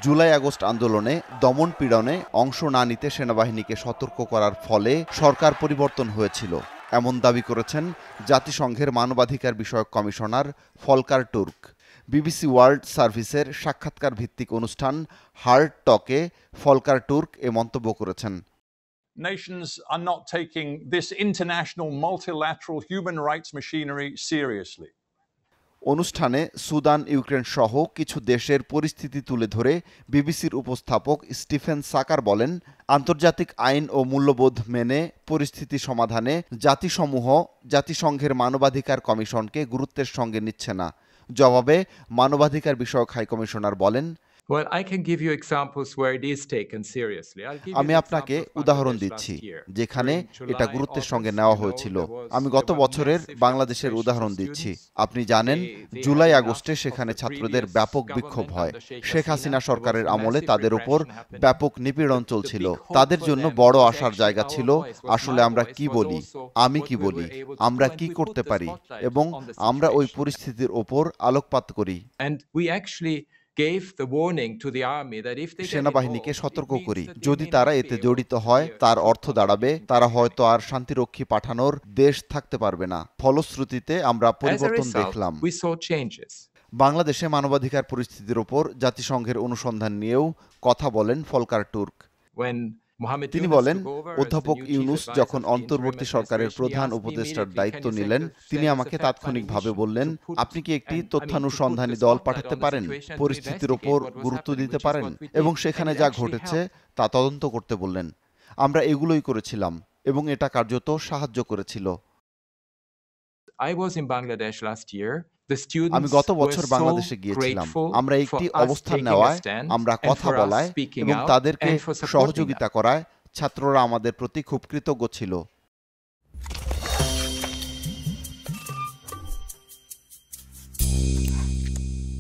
July August আন্দোলনে দমন পীড়নে অংশ না নিতে সেনাবাহিনীকে সতর্ক করার ফলে সরকার পরিবর্তন হয়েছিল, এমন দাবি করেছেন জাতিসংঘের মানবাধিকার বিষয়ক commissioner Falkirk Türk. BBC world সার্ভিসের সাক্ষাৎকার ভিত্তিক অনুষ্ঠান হার্ড টকে ফলকার টুর্ক এ মন্তব্য করেছেন। Nations are not taking this international multilateral human rights machinery seriously. অনুষ্ঠানে সুদান, ইউক্রেন সহ কিছু দেশের পরিস্থিতি তুলে ধরে বিবিসির উপস্থাপক স্টিফেন সাকার বলেন, আন্তর্জাতিক আইন ও মূল্যবোধ মেনে পরিস্থিতি সমাধানে জাতিসংঘের মানবাধিকার কমিশনকে গুরুত্বের সঙ্গে নিচ্ছে না। জবাবে মানবাধিকার বিষয়ক হাইকমিশনার বলেন, আমি আপনাকে উদাহরণ দিচ্ছি যেখানে এটা গুরুত্বের সঙ্গে নেওয়া হয়েছিল। আমি গত বছরের বাংলাদেশের উদাহরণ দিচ্ছি। আপনি জানেন, জুলাই আগস্টে সেখানে ছাত্রদের ব্যাপক বিক্ষোভ হয়। শেখ হাসিনা সরকারের আমলে তাদের উপর ব্যাপক নিপীড়ন চলছিল। তাদের জন্য বড় আশার জায়গা ছিল, আসলে আমরা কি বলি, আমি কি বলি, আমরা কি করতে পারি, এবং আমরা ওই পরিস্থিতির ওপর আলোকপাত করি। সেনাবাহিনীকে সতর্ক করি, যদি তারা এতে জড়িত হয় তার অর্থ দাঁড়াবে তারা হয়তো আর শান্তিরক্ষী পাঠানোর দেশ থাকতে পারবে না। ফলশ্রুতিতে আমরা পরিবর্তন দেখলাম। বাংলাদেশে মানবাধিকার পরিস্থিতির ওপর জাতিসংঘের অনুসন্ধান নিয়েও কথা বলেন ফলকার টুর্ক। তিনি বলেন, অধ্যাপক ইউনূস যখন অন্তর্বর্তী সরকারের প্রধান উপদেষ্টার দায়িত্ব নিলেন, তিনি আমাকে তাৎক্ষণিকভাবে বললেন, আপনি কি একটি তথ্যানুসন্ধানী দল পাঠাতে পারেন, পরিস্থিতির ওপর গুরুত্ব দিতে পারেন এবং সেখানে যা ঘটেছে তা তদন্ত করতে বললেন। আমরা এগুলোই করেছিলাম এবং এটা কার্যত সাহায্য করেছিল। আমি গত বছর বাংলাদেশে গিয়েছিলাম। আমরা একটি অবস্থান নেওয়ায়, আমরা কথা বলায় এবং তাদেরকে সহযোগিতা করায় ছাত্ররা আমাদের প্রতি খুব কৃতজ্ঞ ছিল।